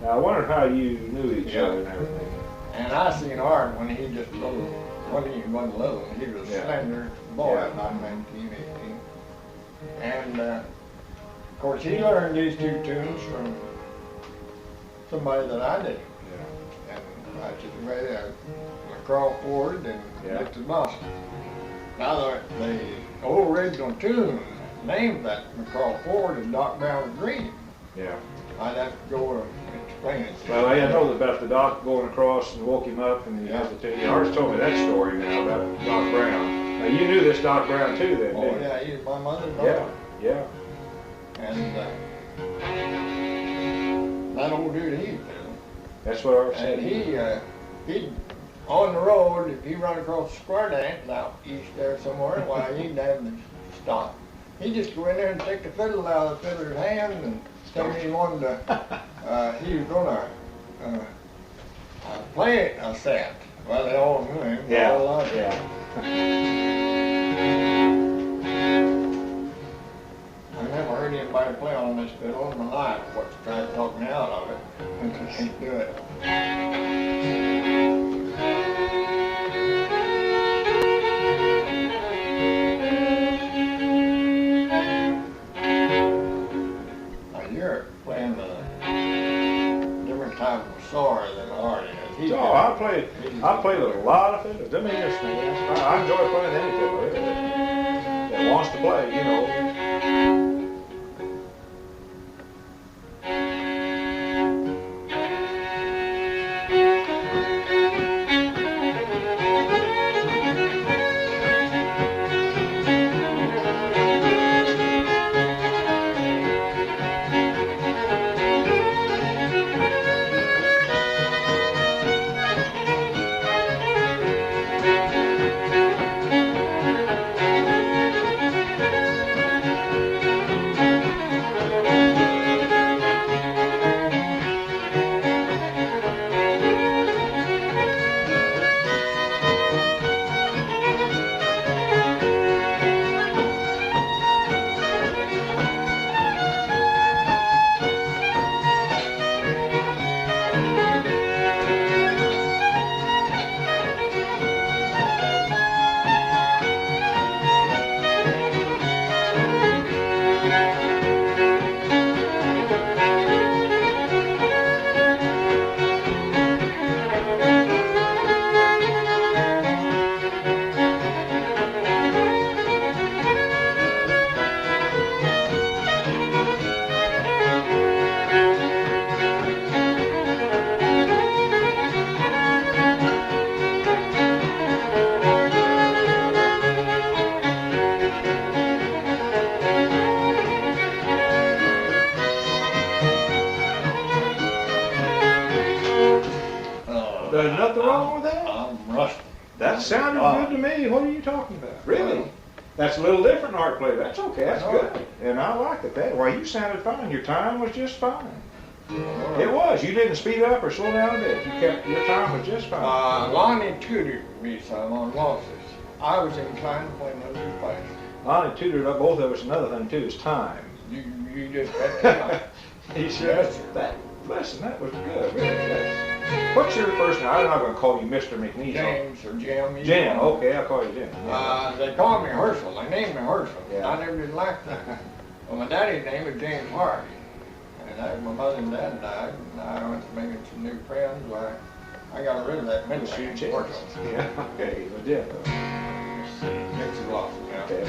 Now, I wondered how you knew each other and everything. And I seen Art when he just little, when he wasn't little, he was a slender boy, about 19, 18. And of course he learned these two tunes from somebody that I knew. And I just read McCraw Ford and Dixie Blossoms. Now the old original tune named that McCraw Ford is Doc Brown's Dream. Yeah. I'd have to go and explain it. Well, I know about the doc going across and woke him up, and he had to tell you. Art's told me that story now about Doc Brown. Now you knew this Doc Brown too, then? Oh didn't you? yeah, he's my mother's brother. Yeah. And that old dude, he That's what Art said. and he on the road, if he run across the square dance out east there somewhere, why he'd have to stop. He'd just go in there and take the fiddle out of the fiddler's hand and tell me he wanted to, he was gonna play a set. Well, they all knew him. They all loved him. I never heard anybody play on this fiddle in my life. What's trying to talk me out of it? I can't do it. You're playing a different type of Sawyer than Art is. I played a lot of fiddles. I mean, I enjoy playing any fiddle really, that wants to play, you know. There's nothing wrong with that? I'm rusty. That sounded good to me. What are you talking about? Really? That's a little different Art play. That's okay. That's good. And I like it that way. You sounded fine. Your time was just fine. It was. You didn't speed up or slow down a bit. Your time was just fine. Lonnie tutored me some on waltzes. I was inclined to play those two places. Lonnie tutored up both of us. Another thing too is time. You just had to. He said that. Listen, that was good. Really. What's your first name? I'm not going to call you Mr. McNeese. James or Jim. Jim. Okay, I'll call you Jim. They called me Herschel. They named me Herschel. Yeah. I never did like that. Well, my daddy's name was James Harvey. And my mother and dad died, and I went to making some new friends. Well, I got rid of that middle name. Yeah, okay, well, Jim. Dixie Blossoms. Okay.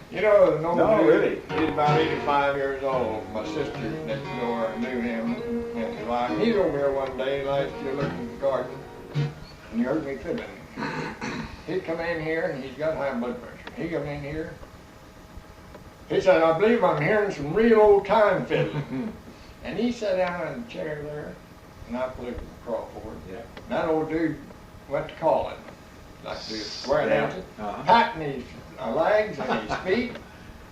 You know, the No, really. He's about 85 years old. My sister next door knew him. And he's over here one day last year looking at the garden, and he heard me fiddling. He'd come in here, and he's got high blood pressure. He'd come in here. He said, I believe I'm hearing some real old-time fiddling. And he sat down in the chair there, and I played with McCraw for him. Yeah. That old dude went to calling, like to square dancing, patting his legs and his feet.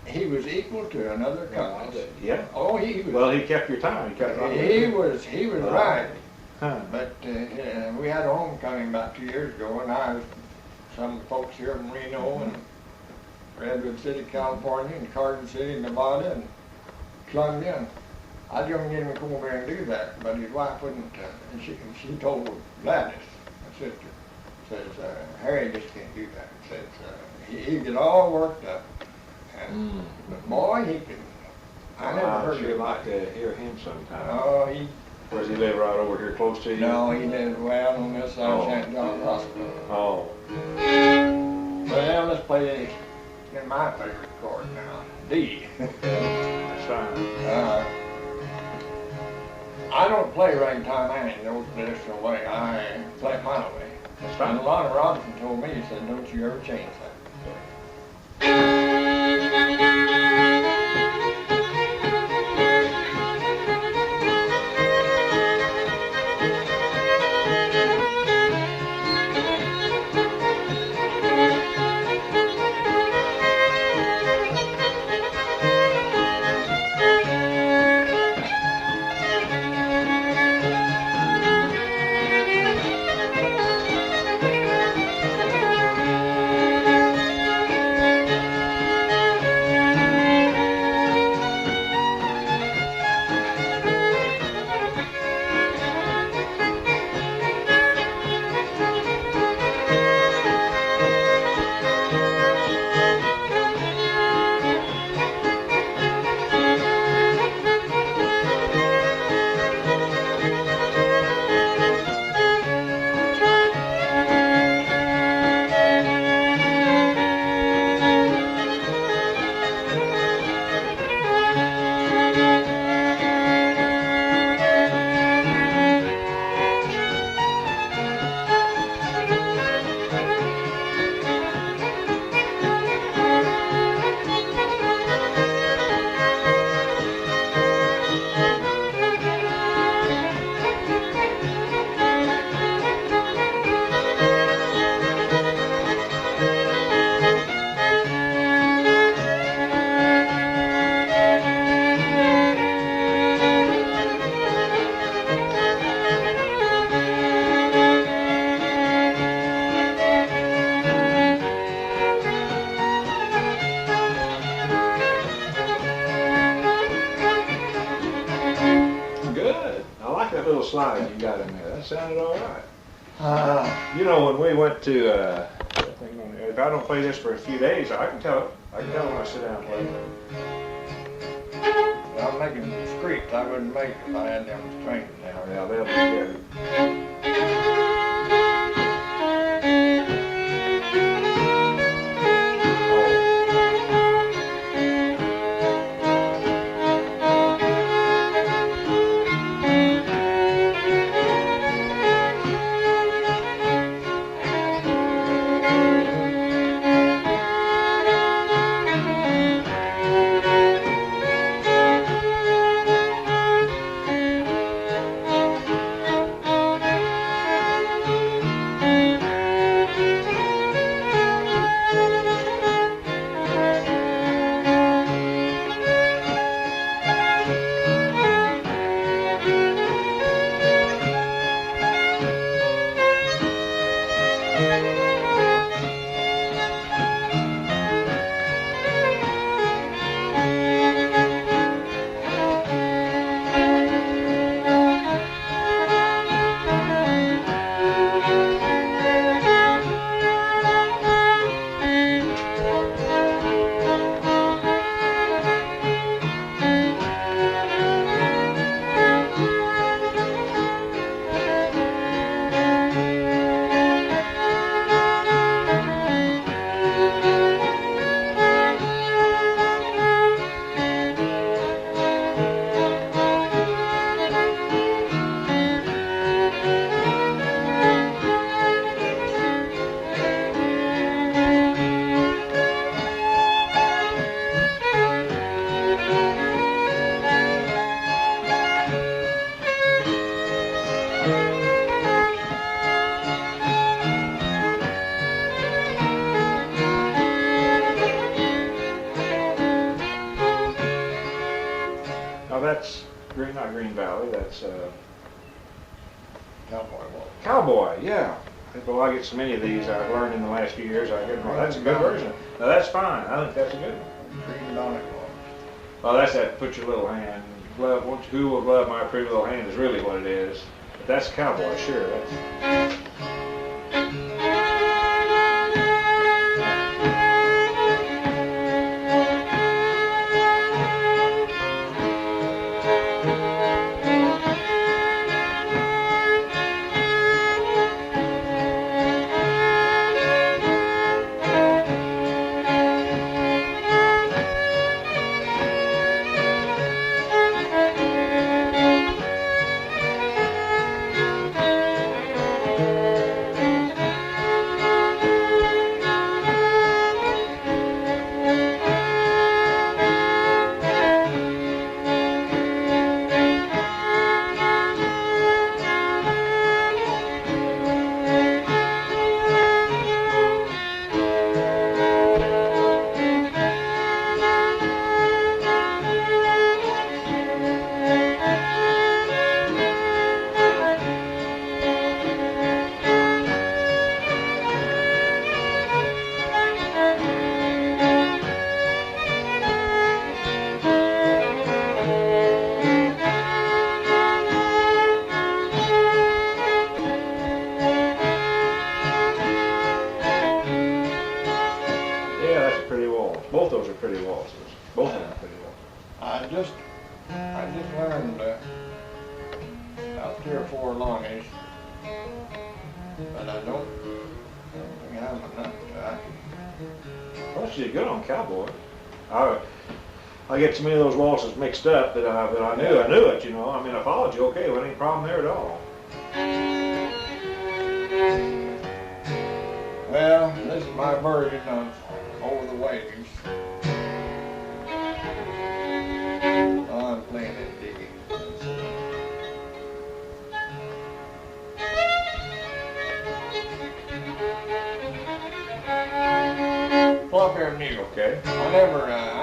He was equal to another couple. Yeah. Oh, he was. Well, he kept your time. He kept He was right. Huh. But we had a homecoming about 2 years ago, and I was some folks here from Reno and Redwood City, California, and Carson City, Nevada, and Columbia. And I was going to get him to come over and do that, but his wife wouldn't. And she told Gladys, my sister, says Harry just can't do that. Says he get all worked up. And, but boy, he could. I never heard sure him. like to hear him sometime. Oh, he. Does he live right over here close to you? No, he lives well on this side of St. John's Hospital. Oh. Well, let's play in my favorite chord now, D. That's fine. I don't play Ragtime Annie the old traditional way. I play it my way. That's fine. And Lonnie Robinson told me, he said, don't you ever change that. Slide you got in there. That sounded all right. You know, when we went to, if I don't play this for a few days, I can tell when I sit down and play. I'm making scripts I wouldn't make if I had them strings now. Yeah, they'll be good. that's not Green Valley. That's Cowboy Waltz. Cowboy. Yeah. Well, I get so many of these I've learned in the last few years. That's a good version. Now that's fine. I think that's a good one. Green Bonnet Waltz. Well, that's that put your little hand, glove, who will glove my pretty little hand is really what it is. But that's Cowboy, sure. That's... Both those are pretty waltzes. Both of them are pretty waltzes. I just learned about 3 or 4 longies, but I don't think I have enough. Well, she did good on Cowboy. I get so many of those waltzes mixed up that I knew it, you know. I mean, I followed you okay, well, any problem there at all. Well, this is my version of Over the Waves. I'm playing it diggy. Well, up here in Mule. Okay. I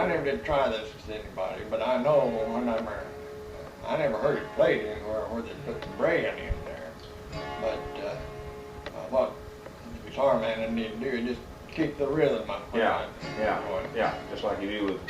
never did try this with anybody, but I know I never heard it played anywhere where they put the bray in there. But what the guitar man need to do is just keep the rhythm up. Yeah, just like you do with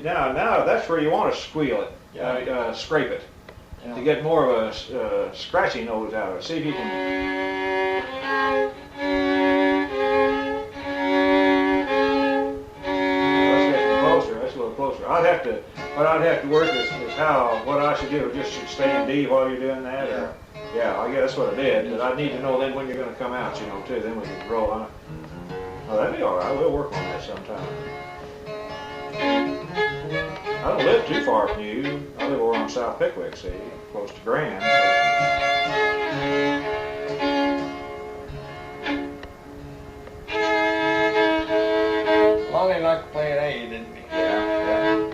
now that's where you want to squeal it, scrape it, to get more of a scratchy nose out of it. See if you can. That's getting closer. That's a little closer. What I'd have to work is what I should do. Just should stay in D while you're doing that. Or, yeah, I guess that's what I did. But I need to know then when you're going to come out, you know, too. Then we can roll on it. Oh, that'd be all right. We'll work on that sometime. I don't live too far from you. I live over on South Pickwick, see, close to Grand. Lonnie liked playing A, didn't he? Yeah.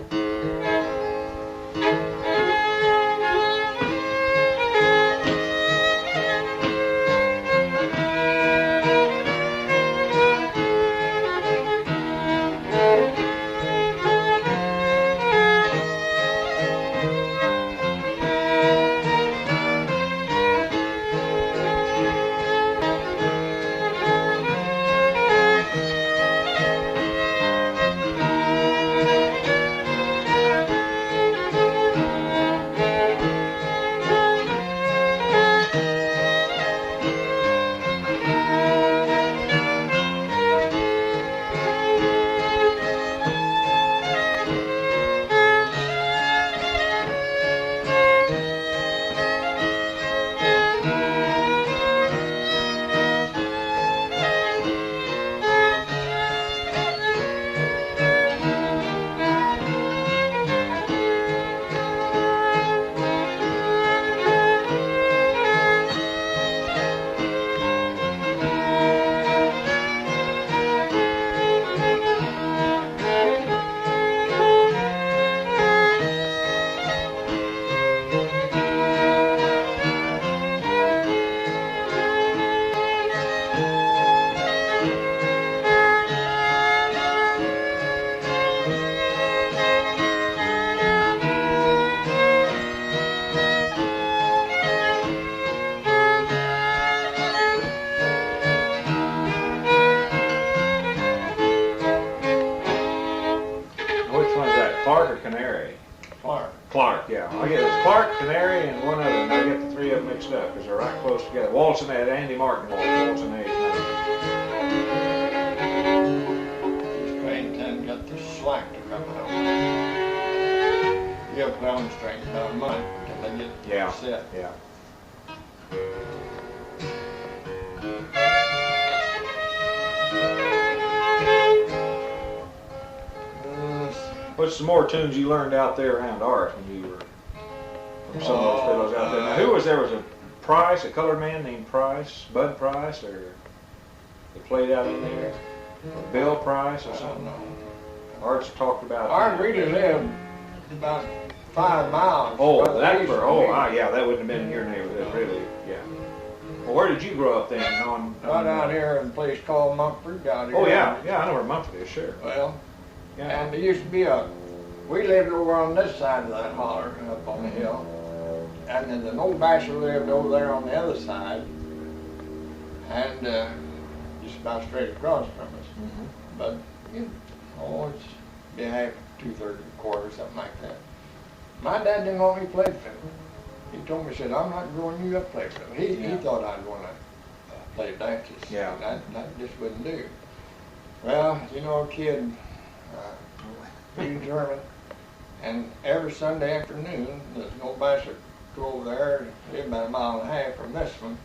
Canary and one other, and I get the three of them mixed up because they're right close together. Waltzing that Andy Martin waltz, waltzing A's. These train ten got the slack to come out. You have to play on the strings about a month until they get set. Yeah. What's some more tunes you learned out there around Art when you were from some of those fiddles out there? Now, who was there? Was a Price, a colored man named Price, Bud Price, or they played out in there? Or Bill Price or something? I don't know. Art's talked about. Art really lived about 5 miles. Oh, that that wouldn't have been in your neighborhood, really. Yeah. Well, where did you grow up then? Right out here in a place called Mockingbird out here. Oh yeah, I know where Mumford is, sure. Well, Yeah. and there used to be we lived over on this side of that holler, up on the hill. And then the old bachelor lived over there on the other side. And just about straight across from us. Mm-hmm. But, it's be a half, 2/3, a quarter, something like that. My dad didn't want me to play fiddle. He told me, he said, I'm not growing you up to play fiddle. He thought I'd want to play dances. Yeah. That just wouldn't do. Well, a kid, he's German, and every Sunday afternoon, there's no bachelor go over there, live about 1.5 miles from this one,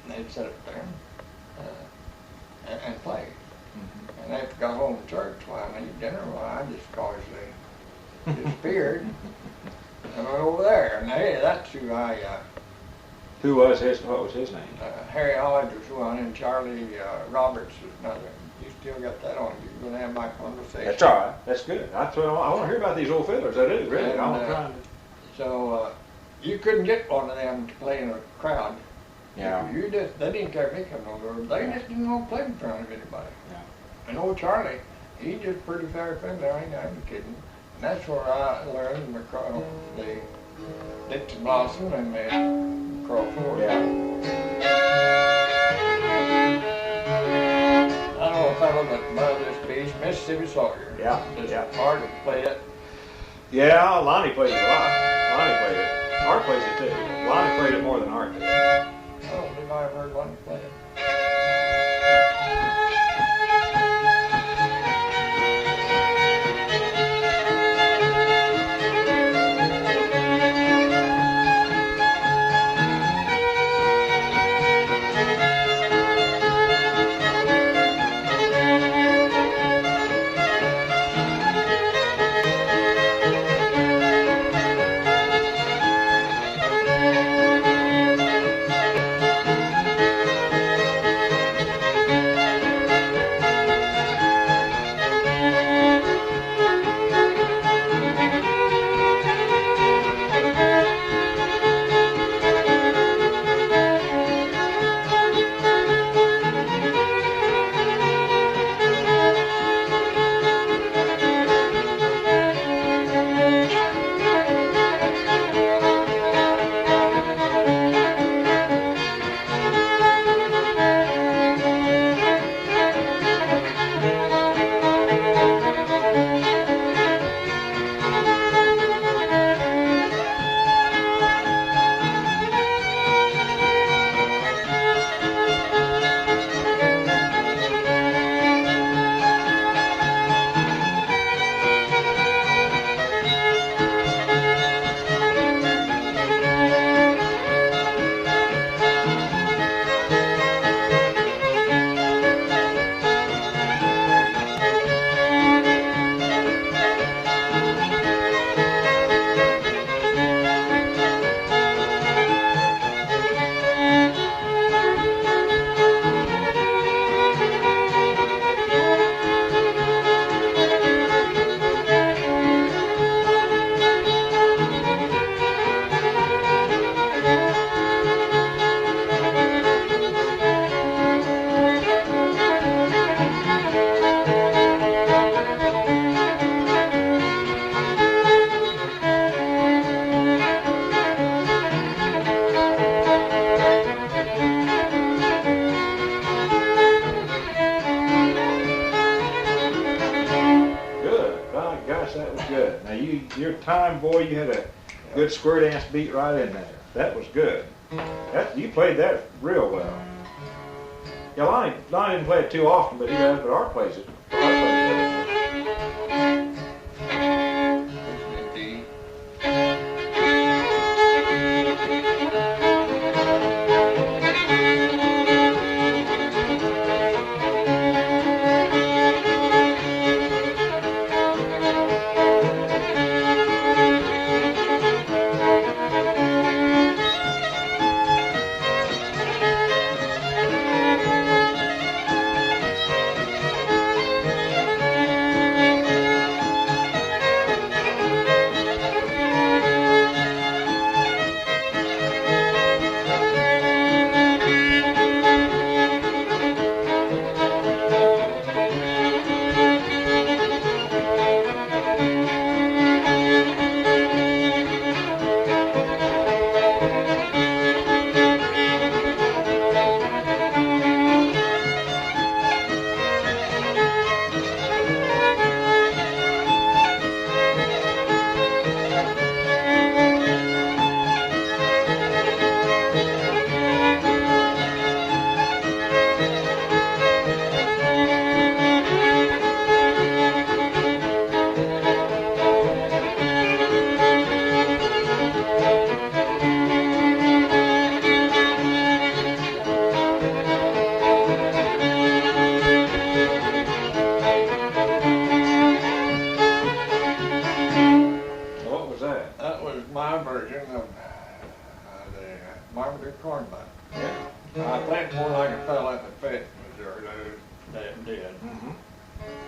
and they'd sit up there and play. Mm-hmm. And after I got home from church, while I ate dinner, I just cautiously disappeared. And went over there, and hey, that's who Who was his? What was his name? Harry Hodge was one, and Charlie Roberts was another. You still got that on you. You're going to have my conversation. That's all right. That's good. I want to hear about these old fiddlers. I do, really. And, I'm trying to. So you couldn't get one of them to play in a crowd. Yeah. They didn't care if they come over. They just didn't want to play in front of anybody. Yeah. And old Charlie, he just pretty fair fiddler. I ain't kidding. And that's where I learned McCraw, the Dixie Blossoms and the McCraw Ford. Yeah. I know a fellow that loved this piece, Mississippi Sawyer. Yeah. It's hard to play it. Yeah, Lonnie plays it a lot. Lonnie played it. Art plays it too. Lonnie played it more than Art did. I don't believe I ever heard one play it. Your time, boy, you had Good square dance beat right in there. That was good. You played that real well. Yeah, Lonnie didn't play it too often, but he does. But Art plays it. Art plays it. Marmaduke Hornpipe. Yeah. I think more like a fella at the Fed, Missouri, that did. Mm-hmm.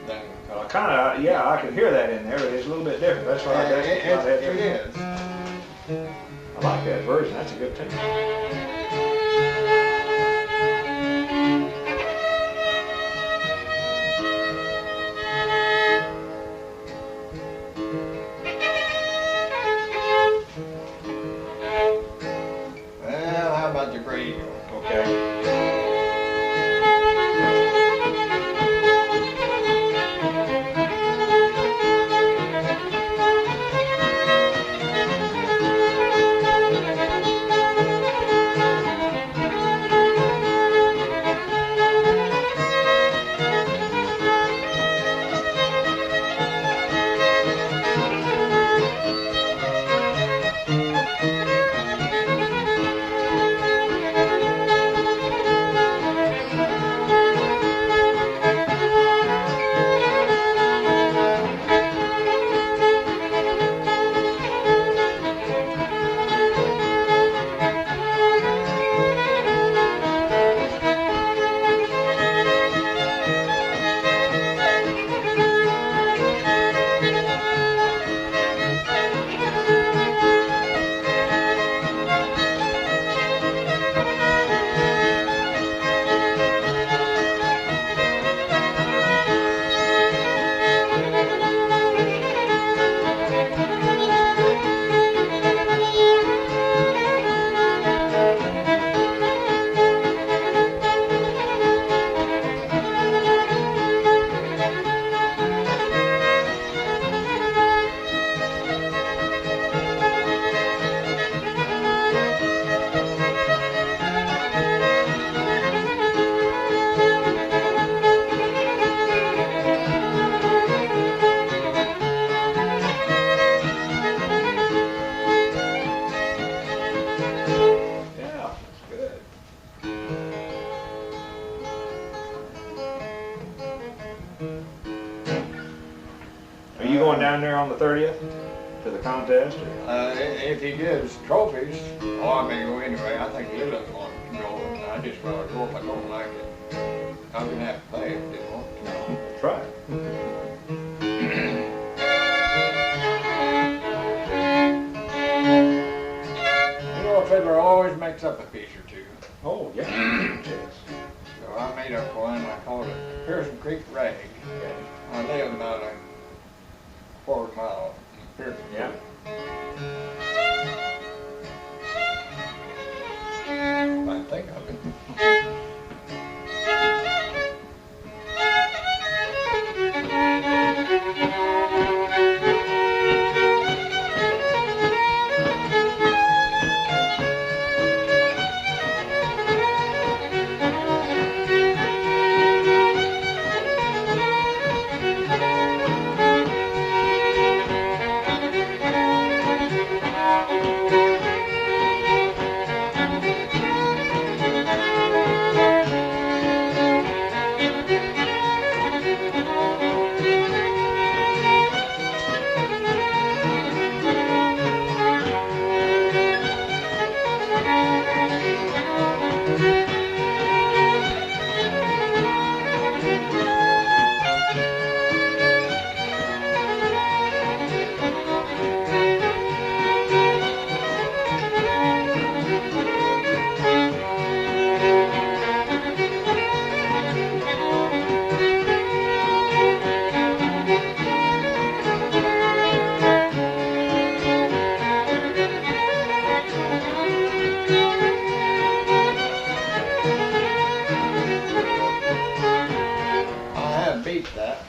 Then, Well, I could hear that in there, but it's a little bit different. That's why it is. I like that version. That's a good tune. Well, how about the Great Eagle? Okay. Are you going down there on the 30th to the contest? Or? If he gives trophies, I may go anyway. I think Little's going to go, and I just rather go if I don't like it. I'm going to have to pay if they want to. No, try it. You know, a fiddler always makes up a piece or two. Oh, yeah. So I made up one. I called it Pearson Creek Rag. Okay. I live about a quarter mile from Pearson. Yeah. I think of it.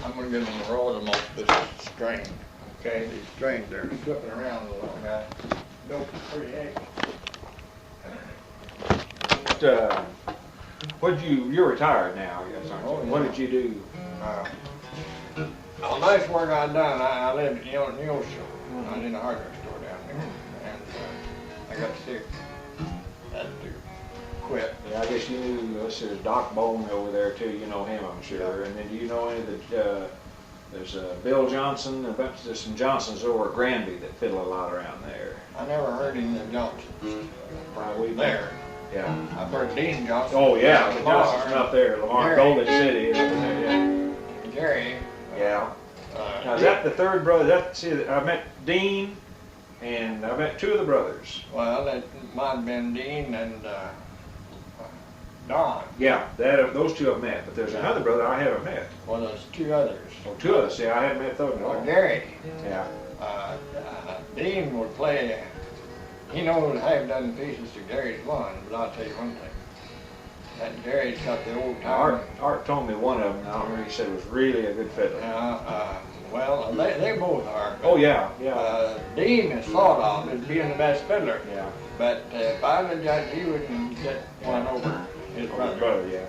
I'm gonna get them to roll them off this string. Okay, these strings are flipping around a little bit. Nope, pretty heavy. You're retired now, I guess, aren't you? Oh, yeah. What did you do? All nice work I done. I lived in Neosho. I was in a hardware store down there, and I got sick. Had to quit. Yeah, I guess you knew, there's Doc Bowman over there too, you know him, I'm sure. And then do you know any of the, there's Bill Johnson, there's some Johnsons over at Granby that fiddle a lot around there. I never heard any of the Johnsons. Probably There. Yeah. I've heard Dean Johnson. Oh yeah, the Lamar, Johnsons from up there, Lamar, Gary. Golden City. Yeah. Gary. Yeah. Now is that the third brother? I met Dean, and I met two of the brothers. Well, that might have been Dean and Don. Yeah, those two I've met, but there's another brother I haven't met. Well, there's two others. Oh, two of us, yeah, I haven't met those. Well, Gary. Yeah. Dean would play. He knows half a dozen pieces to Gary's one, but I'll tell you one thing. That Gary's got the old time. Art told me one of them. I don't remember. He said it was really a good fiddler. Well, they both are. Oh yeah, yeah. Dean is thought of as being the best fiddler. Yeah. But if I was a judge, he wouldn't get one over his brother. Yeah.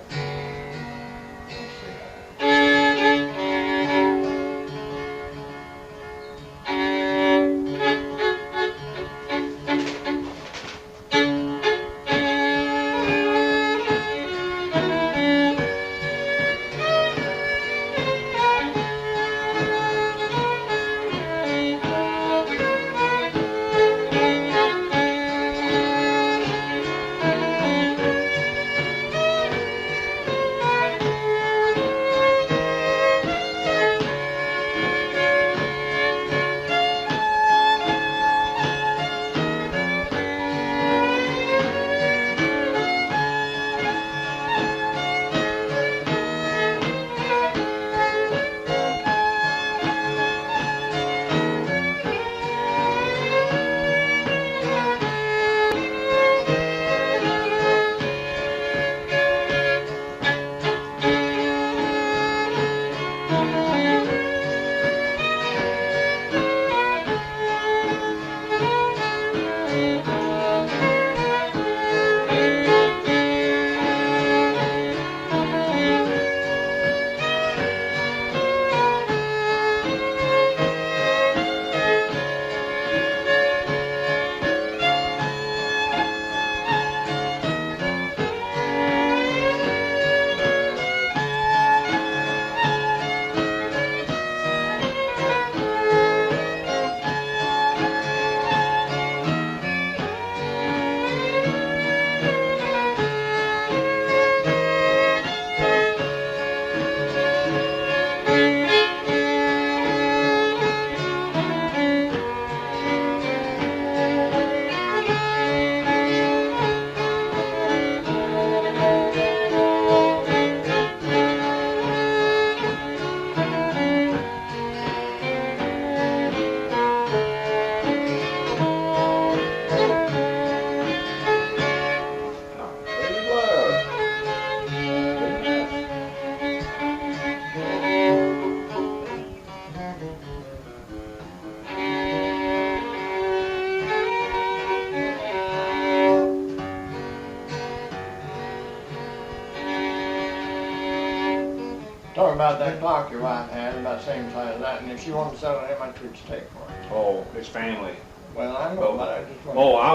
Talking about that clock your wife had, about the same size as that, and if she wanted to sell it, how much would you take for it? Oh, it's family. Well, I know, but I just wondered. Oh, I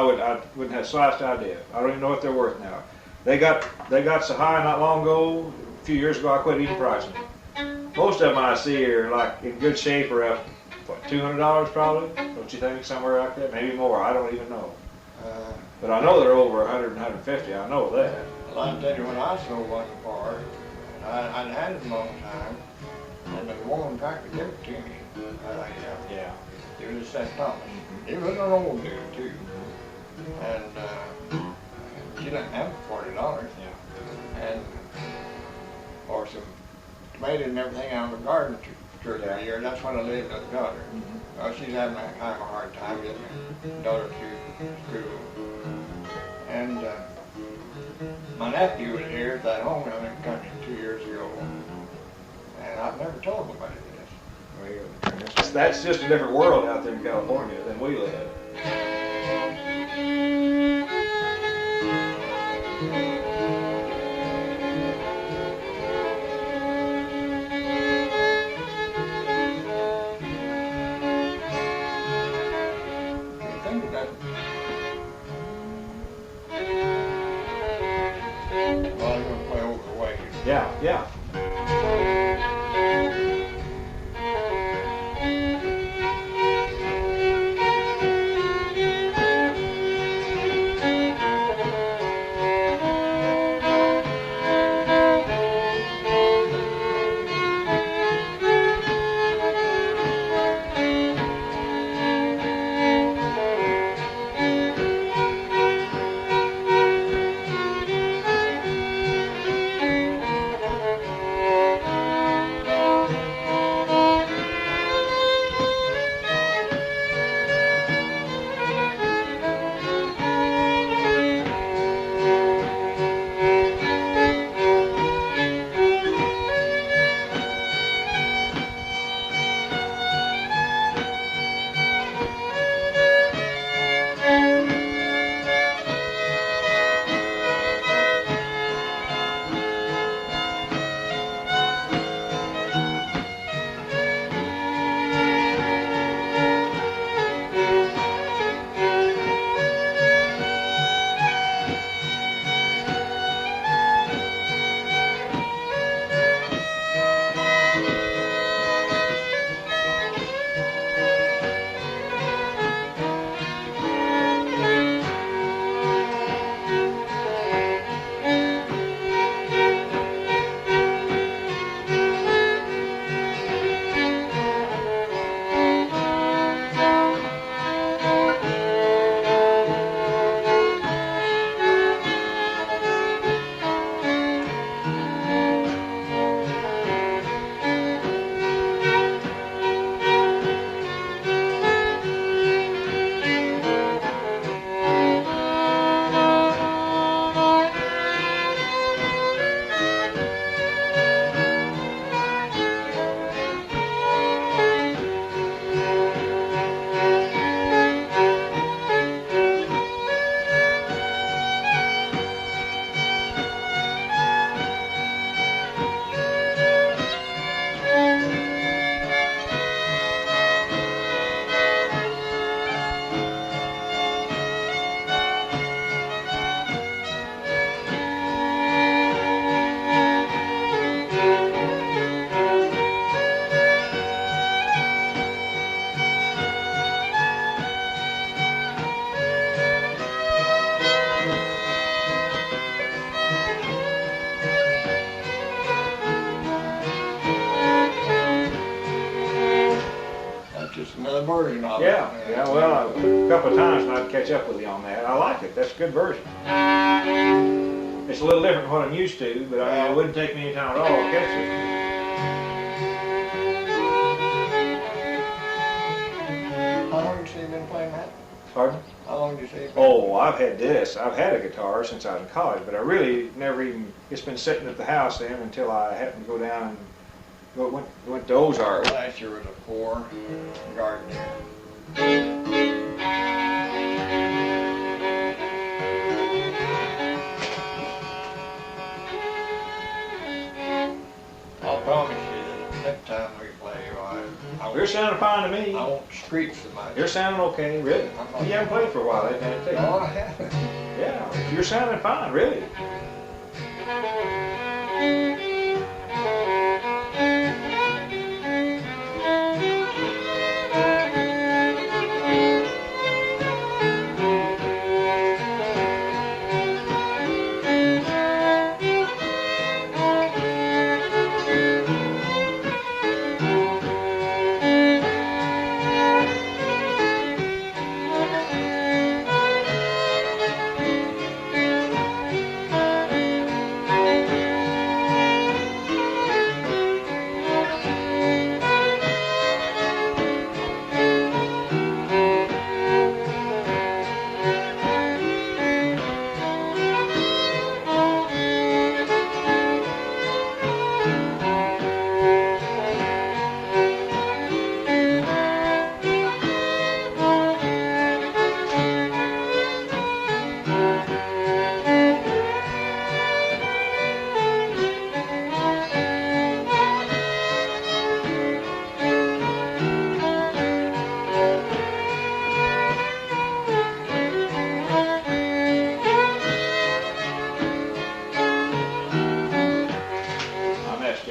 wouldn't have the slightest idea. I don't even know what they're worth now. They got so high not long ago. A few years ago, I quit even pricing them. Most of them I see are like in good shape, are up what, $200 probably. Don't you think, somewhere like that? Maybe more. I don't even know. But I know they're over 100 and 150. I know that. Well, I'll tell you when I sold one car, I'd had it a long time, and the woman tried to give it to me. Yeah. It was St. Thomas. It was an old dude too, and she let me have it for $40. Yeah. And or some tomatoes and everything out of the garden two or 3 years. That's when I lived with the daughter. Well, she's having a kind of a hard time getting her daughter through school. And my nephew was here at that homecoming country 2 years ago. And I've never told nobody this. That's just a different world out there in California than we live. Think of that. Well, I'm gonna play over the way. Yeah, yeah. Another version of it. Yeah, well, a couple of times and I'd catch up with you on that. I like it. That's a good version. It's a little different than what I'm used to, but I mean, it wouldn't take me any time at all to catch it. How long have you been playing that? Pardon? How long did you say? Oh, I've had this. I've had a guitar since I was in college, but I really never even, it's been sitting at the house then until I happened to go down and went to Ozarks. Last year was a 4 garden year. I'll promise you that next time we play, You're sounding fine to me. I won't screech so much. You're sounding okay, really. You haven't played for a while, ain't that? No, I haven't. Yeah, you're sounding fine, really.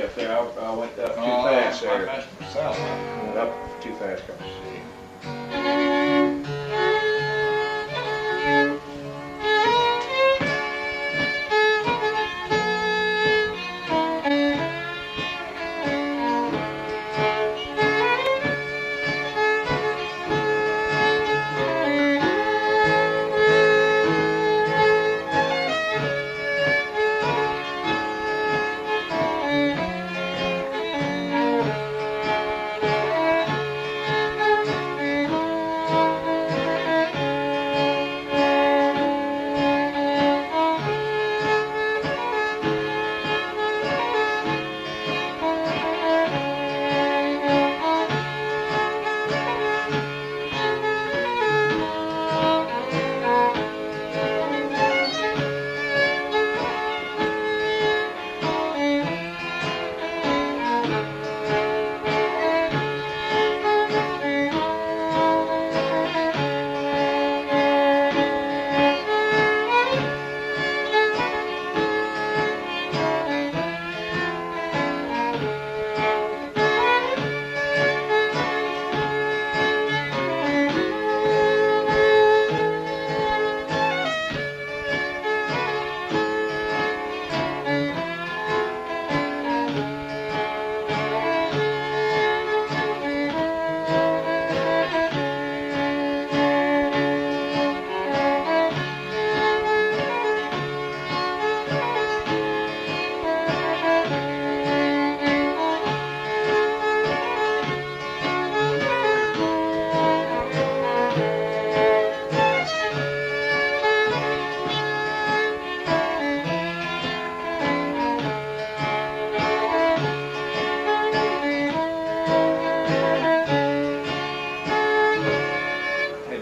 up there. I went up too fast there. I messed myself up. Went up too fast.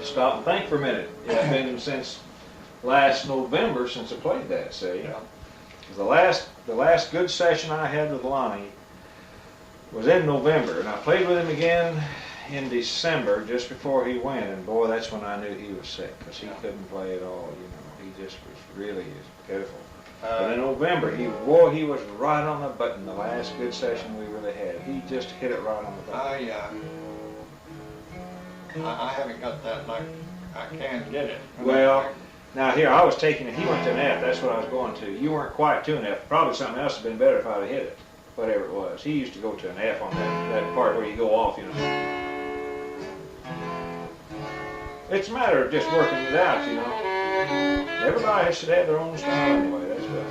Stop and think for a minute. It's been since last November since I played that, see? Yeah. The last good session I had with Lonnie was in November, and I played with him again in December, just before he went, and boy, that's when I knew he was sick, because he couldn't play at all, you know. He just was really pitiful. But in November, he was right on the button, the last good session we really had. He just hit it right on the button. I haven't got that like I can get it. Well, now here, I was taking it, he went to an F, that's what I was going to. You weren't quite to an F, probably something else would have been better if I'd have hit it, whatever it was. He used to go to an F on that part where you go off, you know. It's a matter of just working it out, you know. Everybody should have their own style anyway, that's good.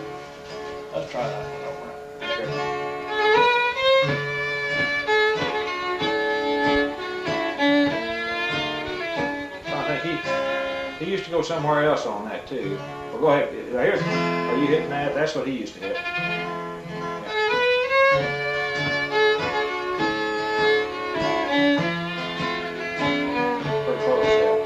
Let's try that. Okay. He used to go somewhere else on that too. Well, go ahead. Here's, are you hitting that? That's what he used to hit. Pretty close, yeah.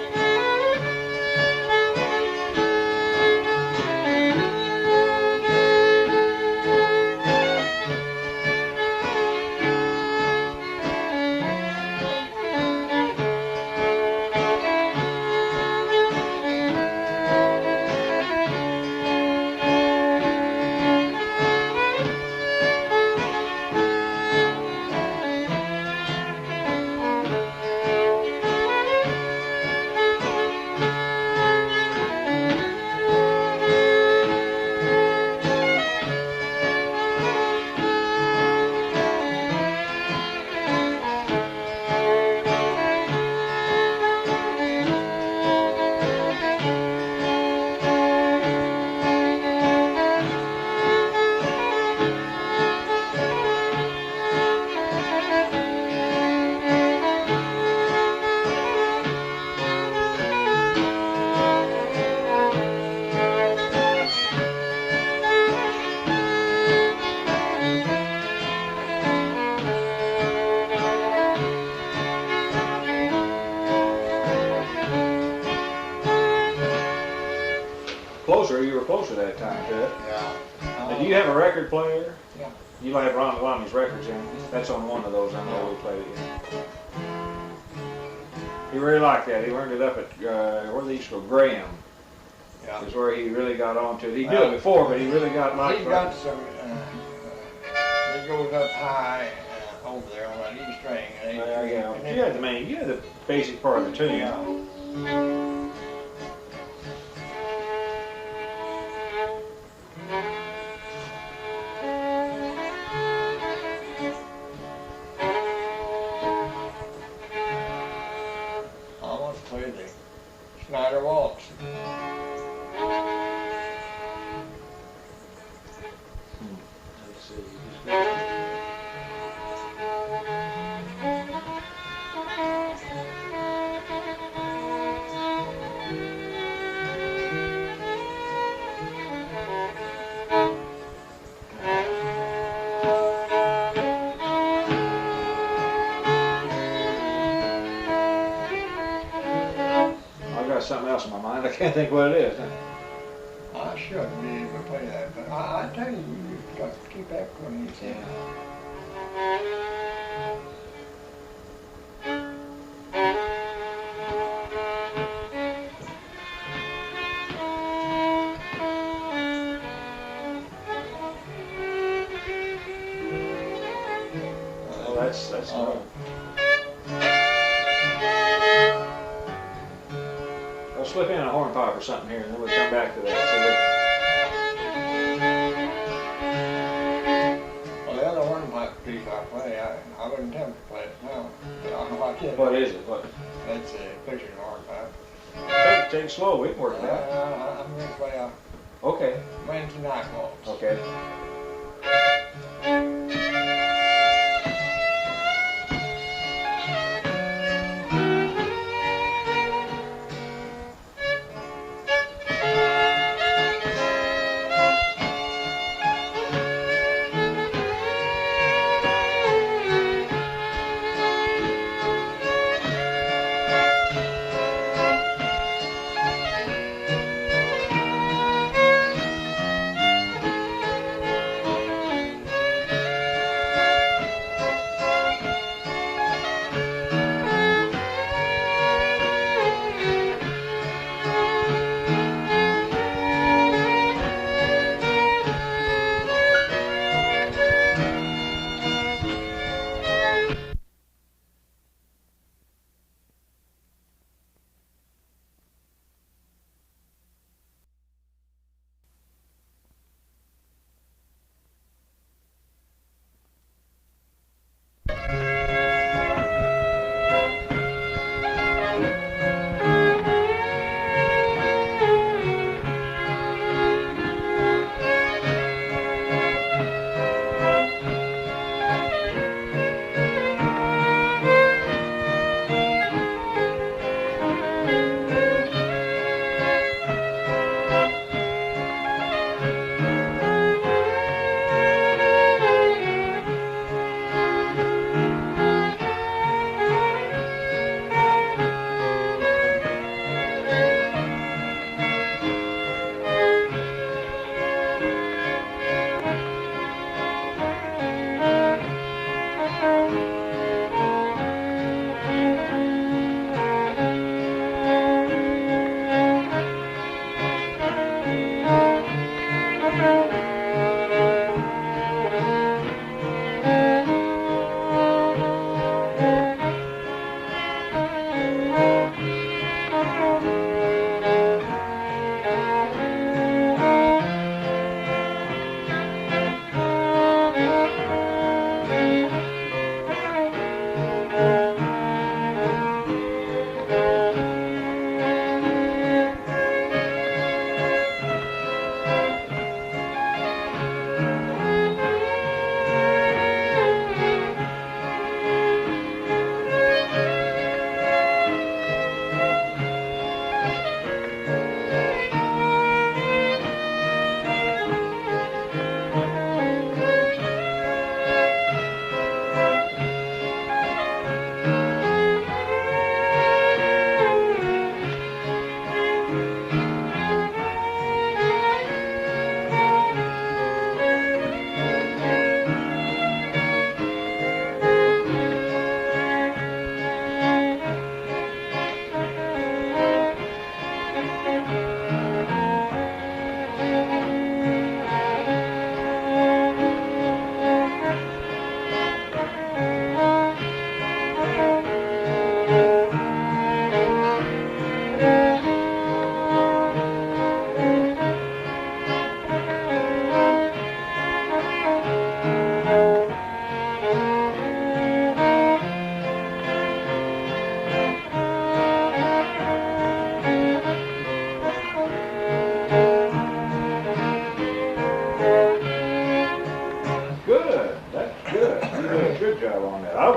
You were closer that time to it. Yeah. Do you have a record player? Yeah. You have Ron Lonnie's records in. That's on one of those. I know we played it. Yeah. He really liked that. He learned it up at where they used to go. Graham. Yeah. Is where he really got on to it. He did it before, but he really got like. He got some. He it goes up high over there on that E string. And There you go. You had the basic part of the tune. Yeah. I want to play the Snyder Waltz. Let's see. I've got something else in my mind. I can't think what it is. I should be able to play that, but I tell you, you've got to keep echoing these things. Well, that's Oh. I'll slip in a hornpipe or something here, and then we'll come back to that. Well, the other hornpipe piece I play, I wouldn't attempt to play it now. But I So, can. what is it? What? It's a picture hornpipe. Take it slow. We can work it out. I'm going to play a Okay. Wednesday night waltz. Okay.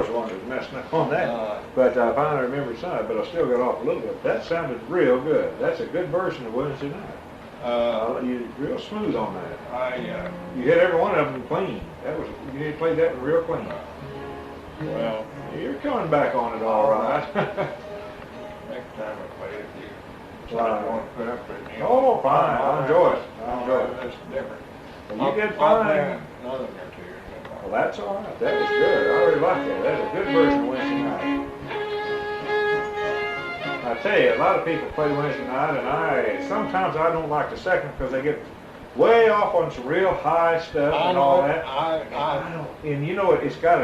the one that was messing up on that. But I finally remembered some, but I still got off a little bit. That sounded real good. That's a good version of Wednesday Night. You're real smooth on that. You hit every one of them clean. You played that one real clean. Well, you're coming back on it all right. Next time I play it, you want to put up with it. Oh, fine. I'll enjoy it. I'll enjoy it. That's different. Well, you did I'll fine. play another one or two. Well, that's all right. That was good. I really like that. That's a good version of Wednesday Night. I tell you, a lot of people play Wednesday Night, and sometimes I don't like the second because they get way off on some real high stuff and all that. And you know, it's got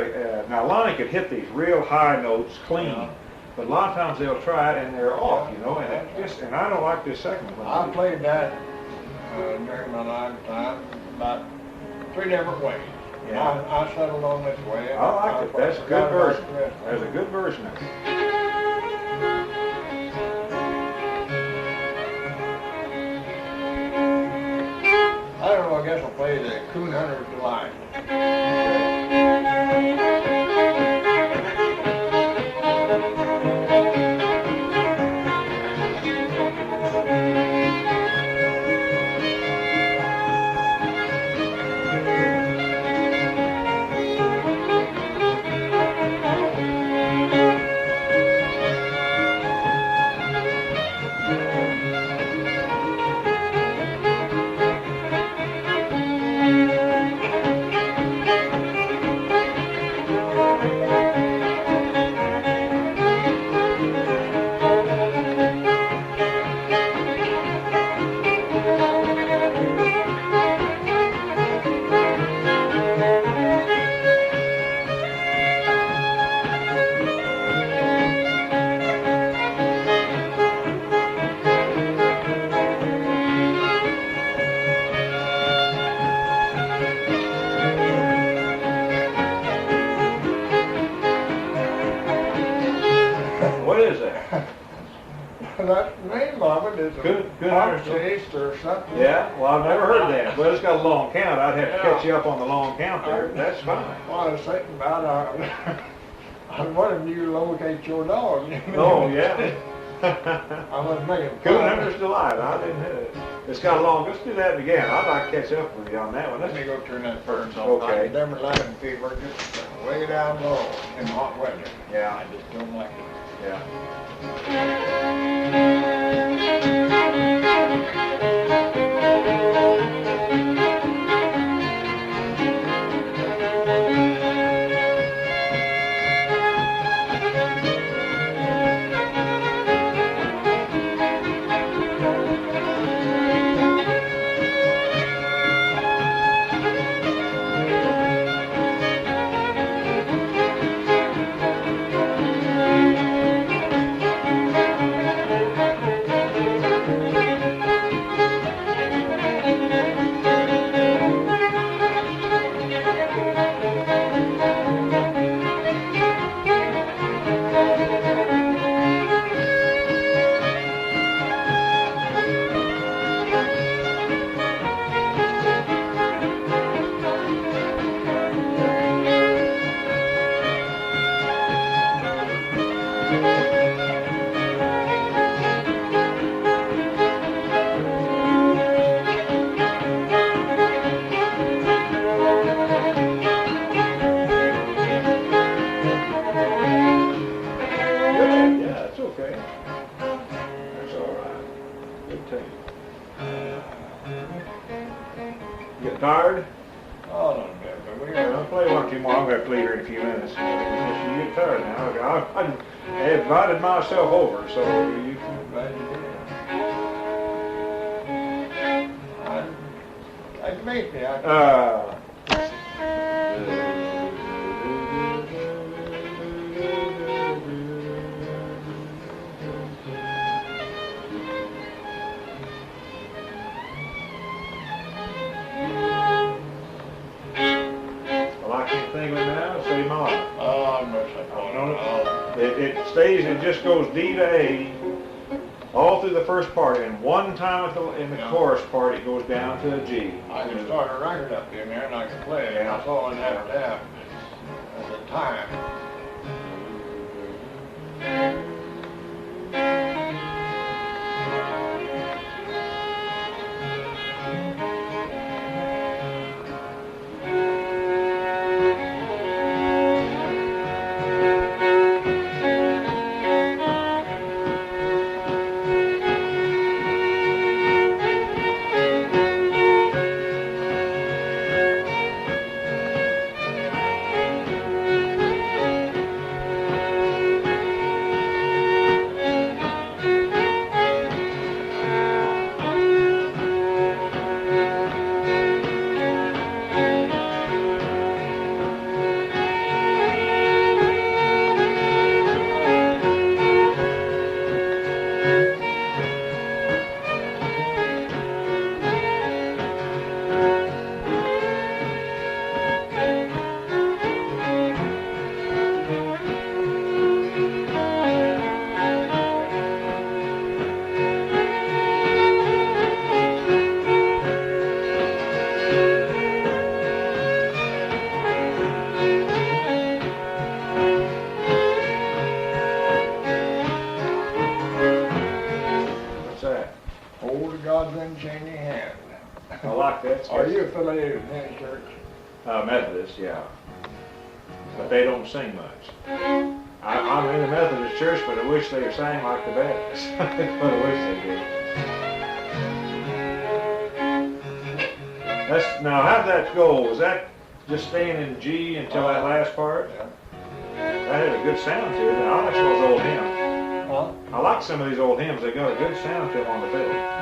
now Lonnie could hit these real high notes clean, but a lot of times they'll try it and they're off, you know, and I don't like this second one. I played that during my lifetime about 3 different ways. Yeah. I settled on this way. I like it. That's a good version. That's a good version of it. I don't know, I guess I'll play the Coon Hunter's Delight. That name of it is Good taste or something. Yeah, well, I've never heard that. Well, it's got a long count. I'd have to catch you up on the long count there. That's fine. Well, I was thinking about I wanted you to locate your dog. Oh, yeah. I was making Coon Hunter's Delight. I didn't hit it. It's got a long. Let's do that again. I'd like to catch up with you on that one. Let me go turn that first off. Okay. I never like it fever, just way down low in hot weather. Yeah. I just don't like it. Yeah. Tired? Oh, no, but we I'll play one or two more. I'm going to play here in a few minutes. You get tired now. I invited myself over, so you can. Glad you did. I can make me. It stays, it just goes D to A all through the first part, and one time in the chorus part it goes down to a G. I can start a record up in there and I can play it. That's all I'd have to have at the time. Are you affiliated with any church? Methodist, yeah. But they don't sing much. I'm in the Methodist church, but I wish they sang like the Baptist. But I wish they did. Now, how'd that go? Was that just staying in G until that last part? Yeah. That had a good sound to it. I like some of those old hymns. Huh? I like some of these old hymns. They got a good sound to them on the fiddle.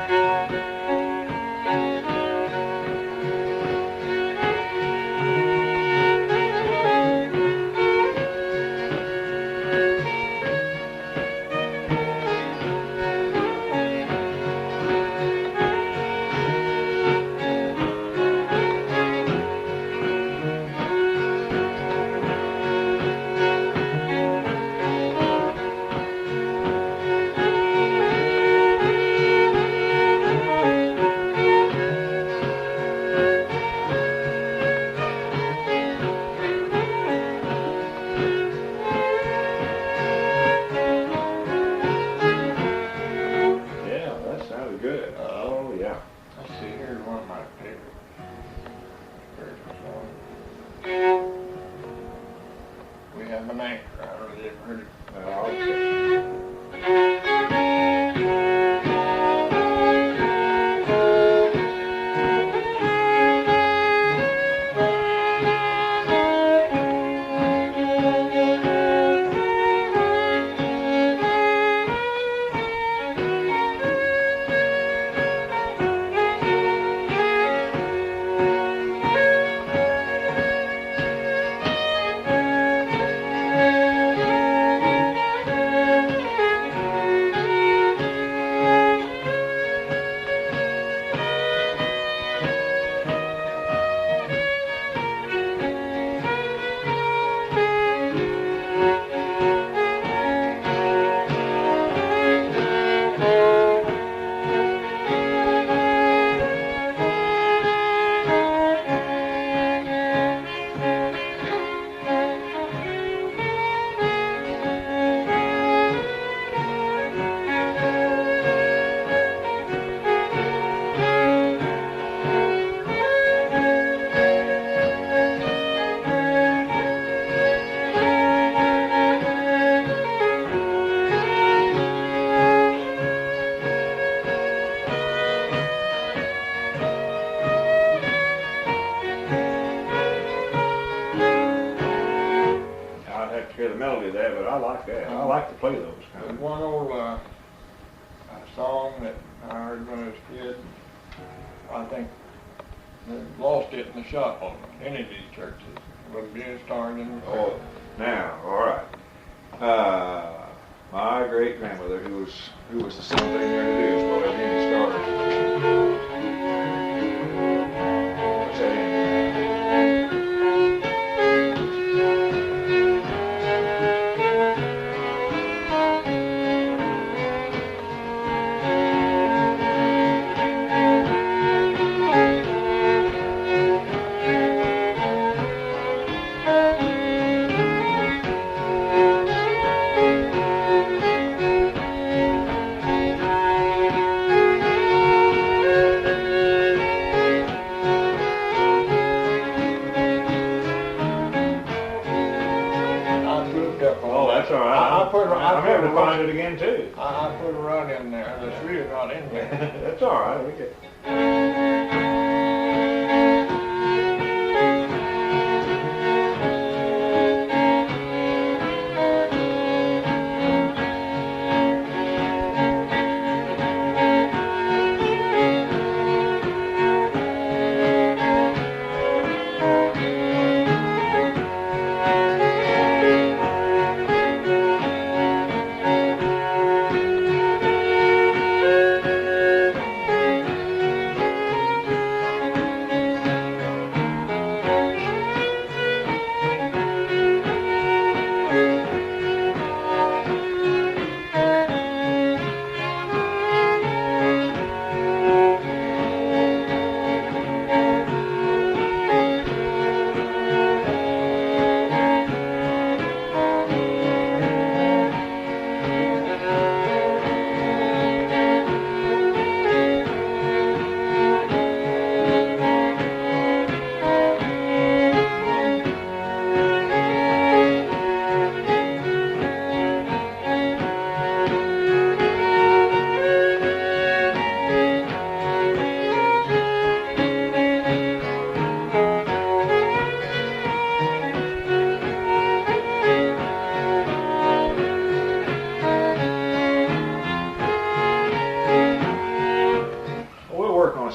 I like to play those. There's one old song that I heard when I was a kid. I think they lost it in the shop on any of these churches. It wouldn't be as starred in the Oh, now, all right. My great grandmother, who was the same thing there to do, is what I did start. What's that in? up on Oh, that. that's all right. I put I'm having to a find it again too. I put a run in there that's really not in there. That's all right. We could.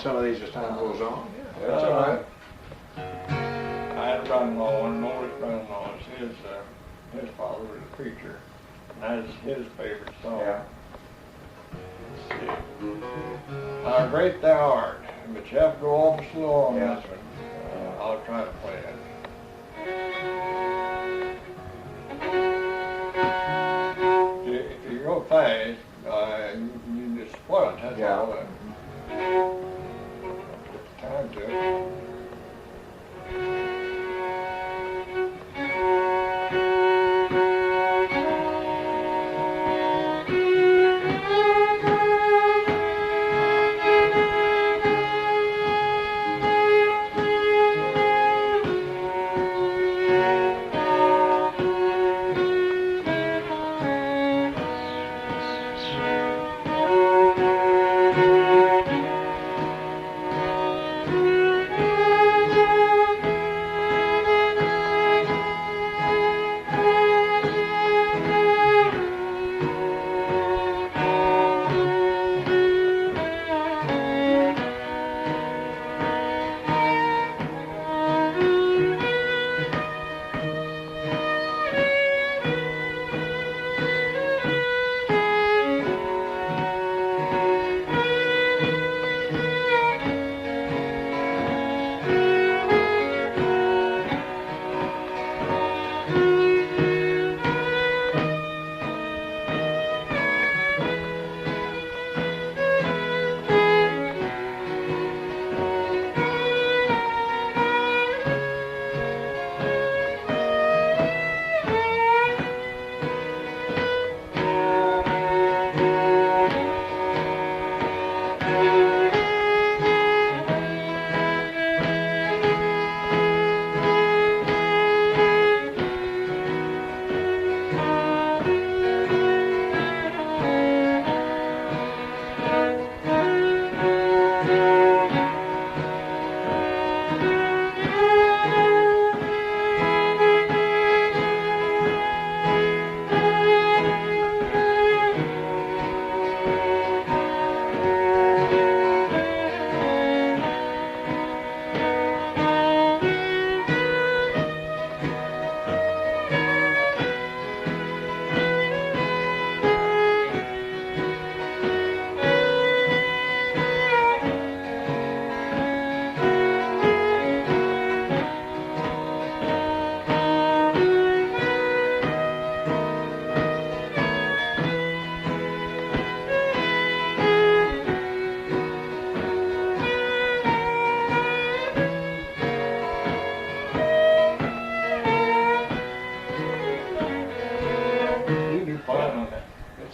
Some of these as time goes on. Yeah, that's all right. I had a brother-in-law, one of my oldest brother-in-laws. His father was a preacher, and that's his favorite song. Yeah. Let's see. How great thou art, but you have to go awful slow on this one. I'll try to play it. If you go fast, you just spoil it, that's all. Time to it.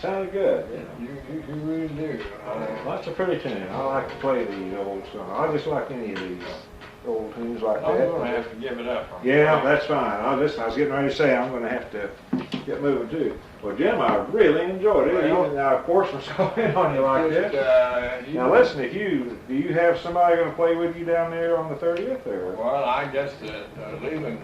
Sounded good. You really do. That's a pretty tune. I like to play these old songs. I just like any of these old tunes like I'm that. going to have to give it up. Yeah, that's fine. I was getting ready to say I'm going to have to get moving too. Well, Jim, I really enjoyed it. Well, Even now, of course, was going on you like this. Now listen, do you have somebody going to play with you down there on the 30th, or? Well, I guess Leland's.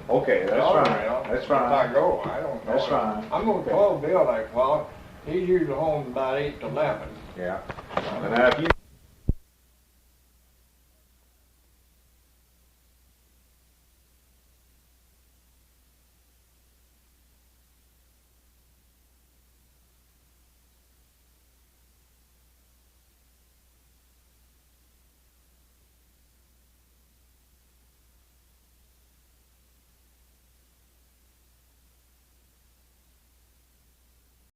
Okay, that's fine. That's fine. If I go, I don't know. That's fine. I'm going to call Bill like, well, he's usually home about 8 to 11. Yeah. And now if you